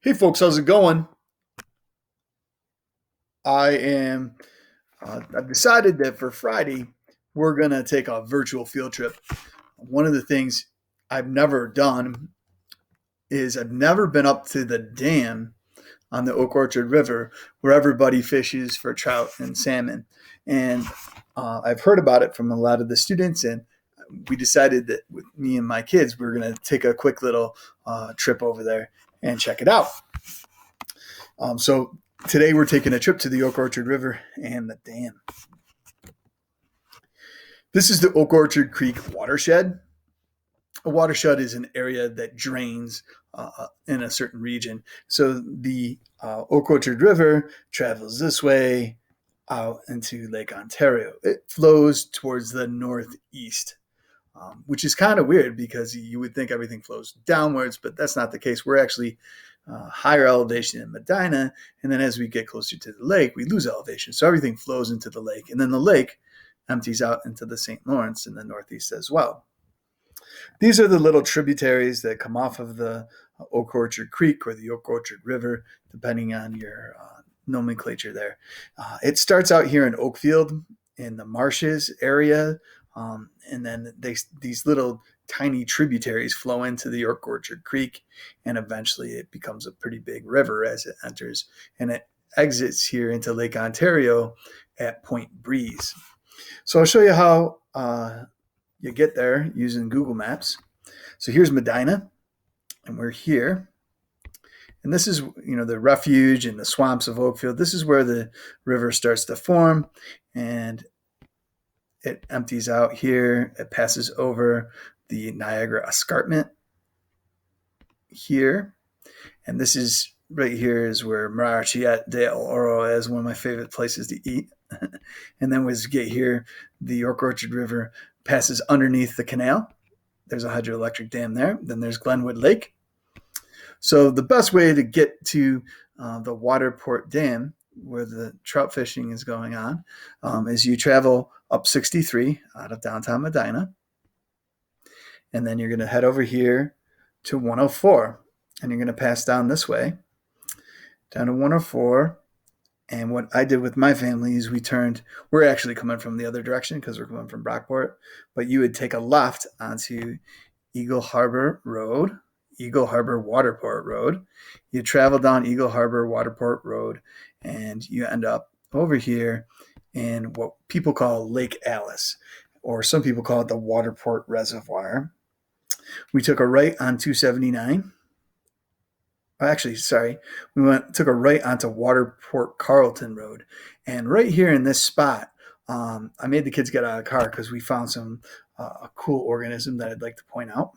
Hey folks, how's it going? I am. I've decided that for Friday we're gonna take a virtual field trip. One of the things I've never done is I've never been up to the dam on the Oak Orchard River where everybody fishes for trout and salmon, and I've heard about it from a lot of the students, and we decided that with me and my kids we're gonna take a quick little trip over there and check it out. So today we're taking a trip to the Oak Orchard River and the dam. This is the Oak Orchard Creek watershed. A watershed is an area that drains in a certain region. So the Oak Orchard River travels this way out into Lake Ontario. It flows towards the northeast, which is kind of weird because you would think everything flows downwards, but that's not the case. We're actually higher elevation in Medina, and then as we get closer to the lake, we lose elevation. So everything flows into the lake, and then the lake empties out into the St. Lawrence in the northeast as well. These are the little tributaries that come off of the Oak Orchard Creek or the Oak Orchard River, depending on your nomenclature there. It starts out here in Oakfield in the marshes area, and then these little tiny tributaries flow into the Oak Orchard Creek, and eventually it becomes a pretty big river as it enters, and it exits here into Lake Ontario at Point Breeze. So I'll show you how you get there using Google Maps. So here's Medina, and we're here. And this is, the refuge and the swamps of Oakfield. This is where the river starts to form, and it empties out here. It passes over the Niagara Escarpment here. And this is right here is where Marchiette de Oro is, one of my favorite places to eat. And then as we get here, the Oak Orchard River passes underneath the canal. There's a hydroelectric dam there. Then there's Glenwood Lake. So the best way to get to the Waterport Dam, where the trout fishing is going on, is you travel up 63 out of downtown Medina. And then you're going to head over here to 104. And you're going to pass down this way, down to 104. And what I did with my family is we're actually coming from the other direction because we're coming from Brockport, but you would take a left onto Eagle Harbor Road, Eagle Harbor Waterport Road. You travel down Eagle Harbor Waterport Road, and you end up over here in what people call Lake Alice, or some people call it the Waterport Reservoir. We took a right on 279. Actually, sorry, took a right onto Waterport Carlton Road, and right here in this spot, I made the kids get out of the car because we found some a cool organism that I'd like to point out.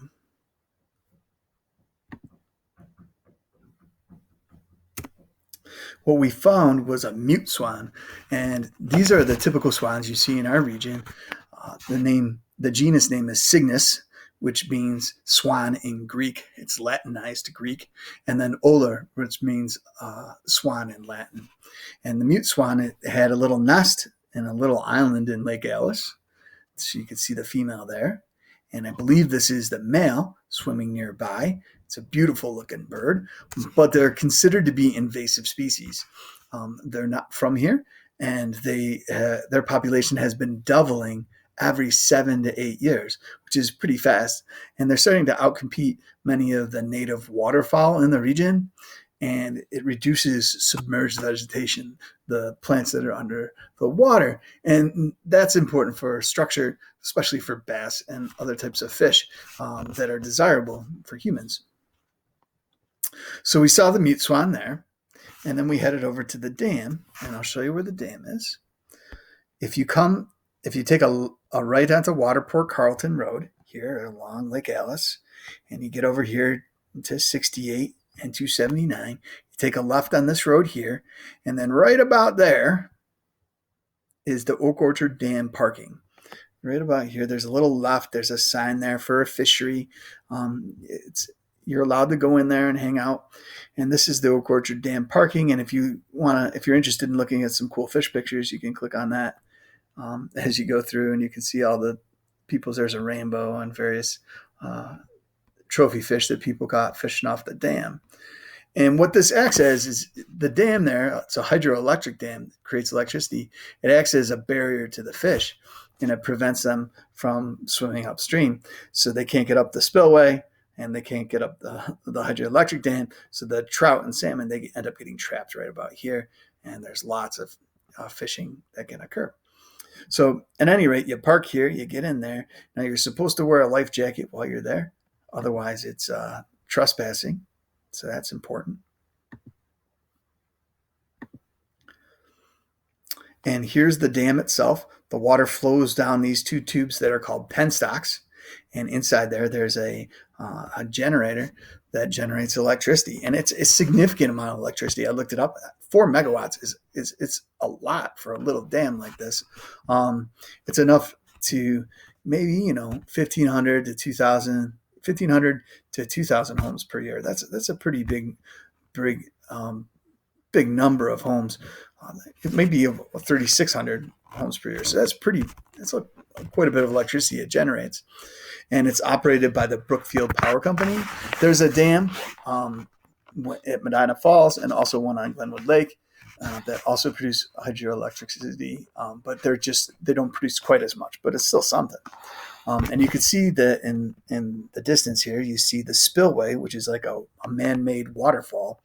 What we found was a mute swan, and these are the typical swans you see in our region. The genus name is Cygnus, which means swan in Greek. It's Latinized Greek. And then Oler, which means swan in Latin. And the mute swan, it had a little nest in a little island in Lake Alice. So you can see the female there. And I believe this is the male swimming nearby. It's a beautiful looking bird, but they're considered to be invasive species. They're not from here, and their population has been doubling every 7 to 8 years, which is pretty fast. And they're starting to outcompete many of the native waterfowl in the region, and it reduces submerged vegetation, the plants that are under the water. And that's important for structure, especially for bass and other types of fish that are desirable for humans. So we saw the mute swan there, and then we headed over to the dam, and I'll show you where the dam is. If you take a right onto Waterport Carlton Road here along Lake Alice, and you get over here to 68 and 279, you take a left on this road here, and then right about there is the Oak Orchard Dam parking. Right about here, there's a little left. There's a sign there for a fishery. You're allowed to go in there and hang out. And this is the Oak Orchard Dam parking. And if you're interested in looking at some cool fish pictures, you can click on that as you go through, and you can see all the peoples. There's a rainbow and various trophy fish that people caught fishing off the dam. And what this acts as is the dam there, it's a hydroelectric dam that creates electricity. It acts as a barrier to the fish, and it prevents them from swimming upstream. So they can't get up the spillway, and they can't get up the hydroelectric dam. So the trout and salmon, they end up getting trapped right about here. And there's lots of fishing that can occur. So at any rate, you park here, you get in there. Now you're supposed to wear a life jacket while you're there. Otherwise, it's trespassing. So that's important. And here's the dam itself. The water flows down these two tubes that are called penstocks. And inside there, there's a generator that generates electricity. And it's a significant amount of electricity. I looked it up. 4 megawatts is it's a lot for a little dam like this. It's enough to maybe 1,500 to 2,000 homes per year. That's a pretty big number of homes. It may be 3,600 homes per year. So that's quite a bit of electricity it generates. And it's operated by the Brookfield Power Company. There's a dam at Medina Falls and also one on Glenwood Lake that also produce hydroelectricity, but they don't produce quite as much, but it's still something. And you can see that in the distance here, you see the spillway, which is like a man-made waterfall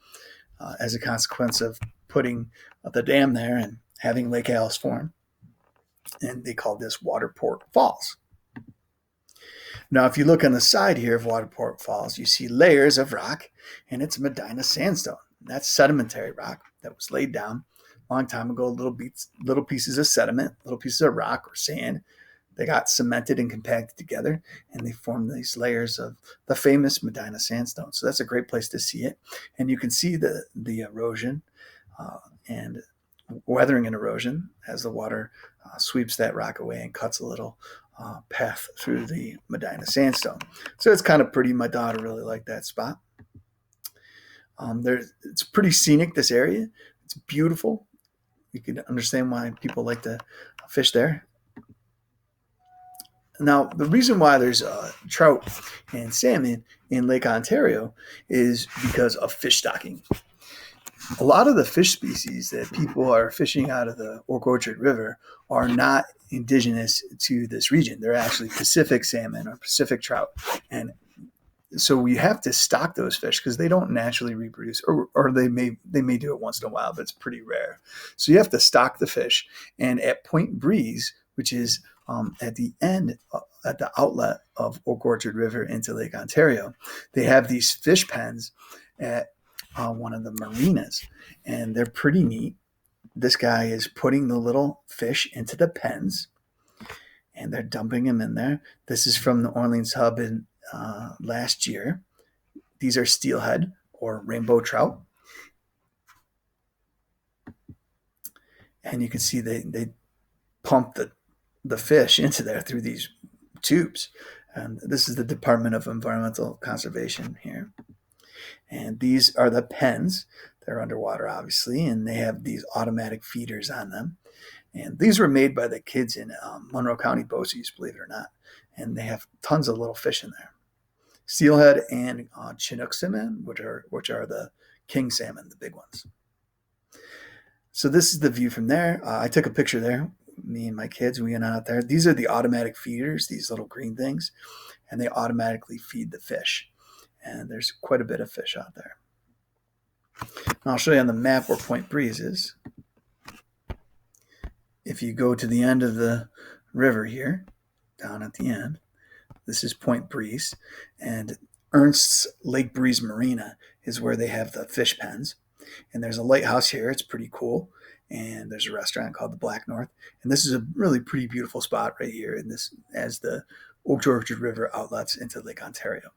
as a consequence of putting the dam there and having Lake Alice form. And they call this Waterport Falls. Now, if you look on the side here of Waterport Falls, you see layers of rock, and it's Medina sandstone. That's sedimentary rock that was laid down a long time ago, little pieces of sediment, little pieces of rock or sand. They got cemented and compacted together, and they formed these layers of the famous Medina sandstone. So that's a great place to see it. And you can see the erosion and weathering and erosion as the water sweeps that rock away and cuts a little path through the Medina sandstone. So it's kind of pretty. My daughter really liked that spot. It's pretty scenic, this area. It's beautiful. You can understand why people like to fish there. Now, the reason why there's trout and salmon in Lake Ontario is because of fish stocking. A lot of the fish species that people are fishing out of the Oak Orchard River are not indigenous to this region. They're actually Pacific salmon or Pacific trout. And so we have to stock those fish because they don't naturally reproduce, or they may do it once in a while, but it's pretty rare. So you have to stock the fish. And at Point Breeze, which is at the end, at the outlet of Oak Orchard River into Lake Ontario, they have these fish pens at one of the marinas, and they're pretty neat. This guy is putting the little fish into the pens, and they're dumping them in there. This is from the Orleans Hub in last year. These are steelhead or rainbow trout, and you can see they pump the fish into there through these tubes. And this is the Department of Environmental Conservation here. And these are the pens. They're underwater, obviously, and they have these automatic feeders on them. And these were made by the kids in Monroe County BOCES, believe it or not. And they have tons of little fish in there. Steelhead and Chinook salmon, which are the king salmon, the big ones. So this is the view from there. I took a picture there. Me and my kids, we went out there. These are the automatic feeders, these little green things, and they automatically feed the fish. And there's quite a bit of fish out there. Now I'll show you on the map where Point Breeze is. If you go to the end of the river here, down at the end, this is Point Breeze. And Ernst's Lake Breeze Marina is where they have the fish pens. And there's a lighthouse here. It's pretty cool. And there's a restaurant called the Black North. And this is a really pretty beautiful spot right here in this as the Oak Orchard River outlets into Lake Ontario.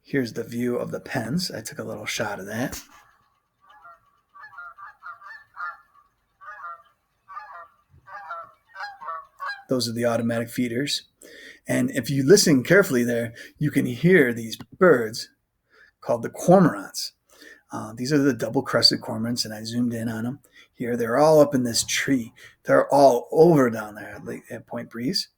Here's the view of the pens. I took a little shot of that. Those are the automatic feeders. And if you listen carefully there, you can hear these birds called the cormorants. These are the double-crested cormorants, and I zoomed in on them here. They're all up in this tree. They're all over down there at Point Breeze.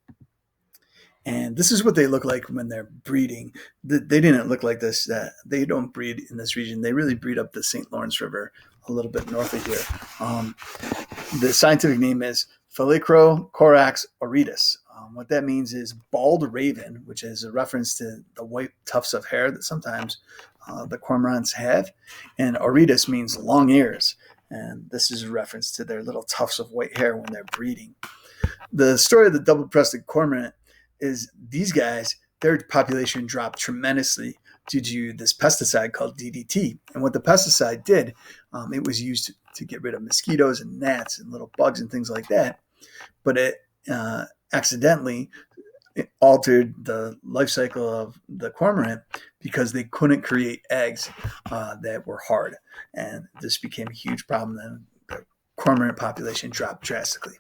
And this is what they look like when they're breeding. They didn't look like this. They don't breed in this region. They really breed up the St. Lawrence River a little bit north of here. The scientific name is Phyllocrocorax auritus. What that means is bald raven, which is a reference to the white tufts of hair that sometimes the cormorants have. And auritus means long ears. And this is a reference to their little tufts of white hair when they're breeding. The story of the double-breasted cormorant is these guys, their population dropped tremendously due to this pesticide called DDT. And what the pesticide did, it was used to get rid of mosquitoes and gnats and little bugs and things like that. But it accidentally altered the life cycle of the cormorant because they couldn't create eggs that were hard. And this became a huge problem. Then the cormorant population dropped drastically.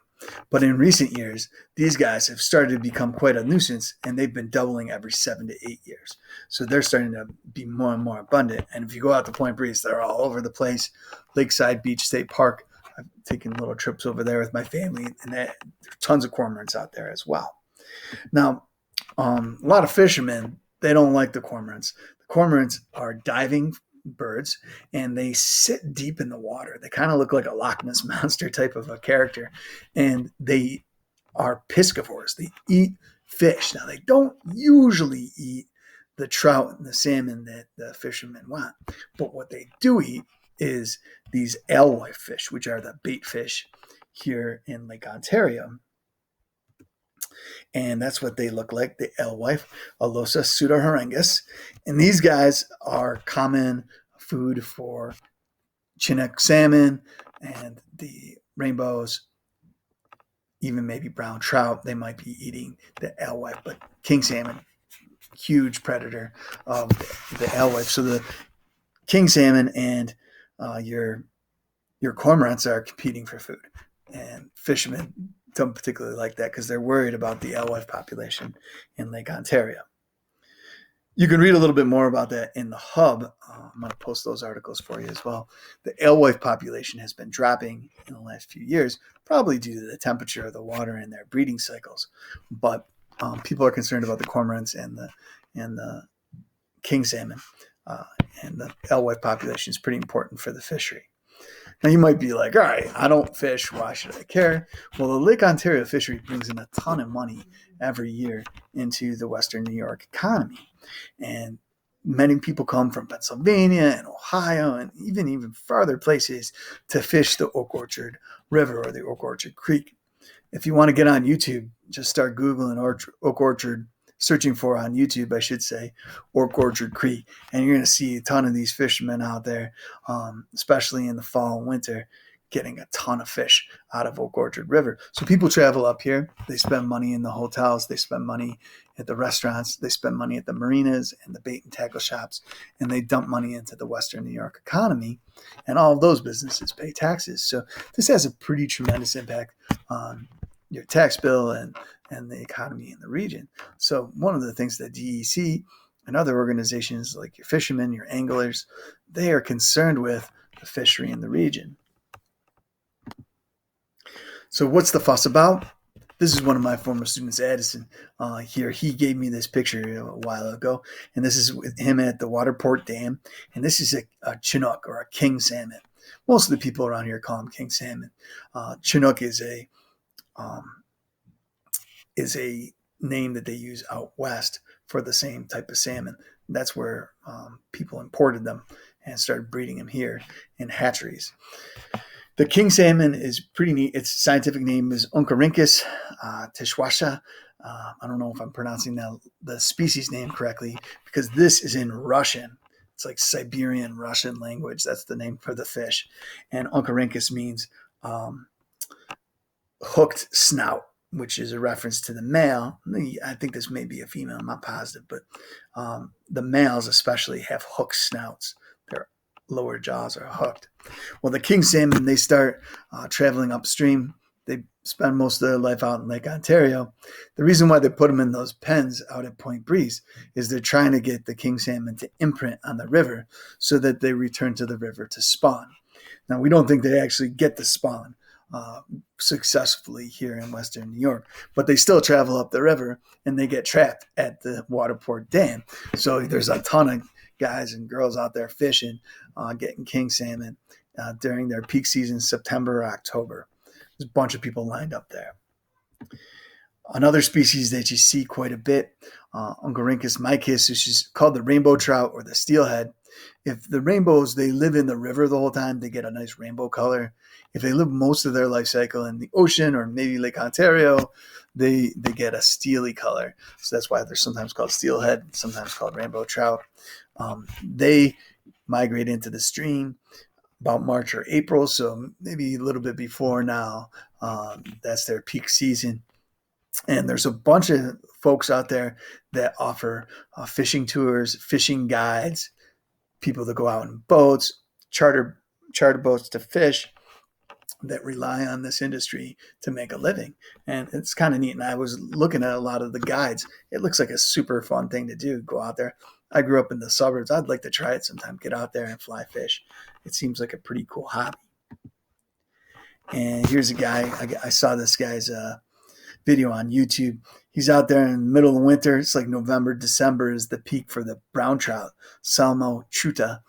But in recent years, these guys have started to become quite a nuisance, and they've been doubling every 7 to 8 years. So they're starting to be more and more abundant. And if you go out to Point Breeze, they're all over the place. Lakeside Beach State Park, I've taken little trips over there with my family, and there are tons of cormorants out there as well. Now, a lot of fishermen, they don't like the cormorants. The cormorants are diving birds, and they sit deep in the water. They kind of look like a Loch Ness monster type of a character, and they are piscivores. They eat fish. Now, they don't usually eat the trout and the salmon that the fishermen want, but what they do eat is these alewife fish, which are the bait fish here in Lake Ontario. And that's what they look like, the alewife, Alosa pseudoharengus. And these guys are common food for Chinook salmon and the rainbows, even maybe brown trout. They might be eating the alewife, but king salmon, huge predator of the alewife. So the king salmon and your cormorants are competing for food. And fishermen don't particularly like that because they're worried about the alewife population in Lake Ontario. You can read a little bit more about that in the Hub. I'm going to post those articles for you as well. The alewife population has been dropping in the last few years, probably due to the temperature of the water and their breeding cycles. But people are concerned about the cormorants and the king salmon. And the alewife population is pretty important for the fishery. Now, you might be like, all right, I don't fish. Why should I care? Well, the Lake Ontario fishery brings in a ton of money every year into the Western New York economy. And many people come from Pennsylvania and Ohio and even farther places to fish the Oak Orchard River or the Oak Orchard Creek. If you want to get on YouTube, just start Googling Oak Orchard, searching for on YouTube, I should say, Oak Orchard Creek. And you're going to see a ton of these fishermen out there, especially in the fall and winter, getting a ton of fish out of Oak Orchard River. So people travel up here. They spend money in the hotels. They spend money at the restaurants. They spend money at the marinas and the bait and tackle shops. And they dump money into the Western New York economy. And all of those businesses pay taxes. So this has a pretty tremendous impact on your tax bill and the economy in the region. So one of the things that DEC and other organizations like your fishermen, your anglers, they are concerned with the fishery in the region. So what's the fuss about? This is one of my former students, Addison. Here, he gave me this picture a while ago, and this is with him at the Waterport Dam. And this is a Chinook or a king salmon. Most of the people around here call them king salmon. Chinook is a name that they use out west for the same type of salmon. That's where people imported them and started breeding them here in hatcheries. The king salmon is pretty neat. Its scientific name is Oncorhynchus tishwasha. I don't know if I'm pronouncing the species name correctly because this is in Russian. It's like Siberian Russian language. That's the name for the fish. And Oncorhynchus means hooked snout, which is a reference to the male. I think this may be a female. I'm not positive, but the males especially have hooked snouts. Their lower jaws are hooked. Well, the king salmon, they start traveling upstream. They spend most of their life out in Lake Ontario. The reason why they put them in those pens out at Point Breeze is they're trying to get the king salmon to imprint on the river so that they return to the river to spawn. Now, we don't think they actually get to spawn successfully here in Western New York, but they still travel up the river and they get trapped at the Waterport Dam. So there's a ton of guys and girls out there fishing, getting king salmon during their peak season, September or October. There's a bunch of people lined up there. Another species that you see quite a bit, Oncorhynchus mykiss, which is called the rainbow trout or the steelhead. If the rainbows, they live in the river the whole time, they get a nice rainbow color. If they live most of their life cycle in the ocean or maybe Lake Ontario, they get a steely color. So that's why they're sometimes called steelhead, sometimes called rainbow trout. They migrate into the stream about March or April, so maybe a little bit before now. That's their peak season. And there's a bunch of folks out there that offer fishing tours, fishing guides, people that go out in boats, charter boats to fish, that rely on this industry to make a living. And it's kind of neat. And I was looking at a lot of the guides. It looks like a super fun thing to do, go out there. I grew up in the suburbs. I'd like to try it sometime, get out there and fly fish. It seems like a pretty cool hobby. And here's a guy, I saw this guy's video on YouTube. He's out there in the middle of winter. It's like November, December is the peak for the brown trout, Salmo chuta.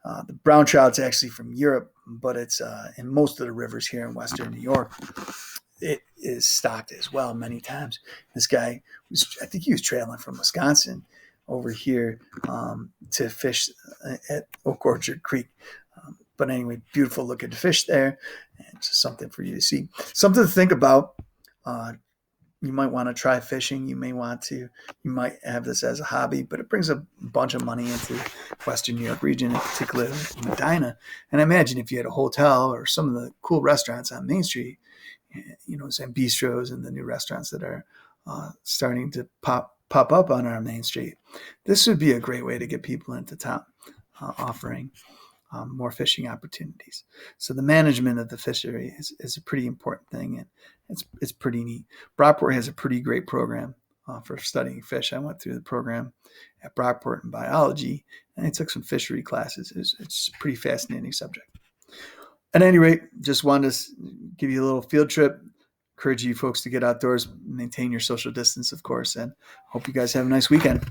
The brown trout's actually from Europe, but it's in most of the rivers here in Western New York. It is stocked as well many times. This guy, I think he was trailing from Wisconsin over here to fish at Oak Orchard Creek. But anyway, beautiful looking fish there. And just something for you to see. Something to think about. You might want to try fishing. You might have this as a hobby, but it brings a bunch of money into Western New York region, in particular Medina. And I imagine if you had a hotel or some of the cool restaurants on Main Street, some bistros and the new restaurants that are starting to pop up on our Main Street, this would be a great way to get people into town, offering more fishing opportunities. So the management of the fishery is a pretty important thing, and it's pretty neat. Brockport has a pretty great program for studying fish. I went through the program at Brockport in biology, and I took some fishery classes. It's a pretty fascinating subject. At any rate, just wanted to give you a little field trip. Encourage you folks to get outdoors, maintain your social distance, of course, and hope you guys have a nice weekend.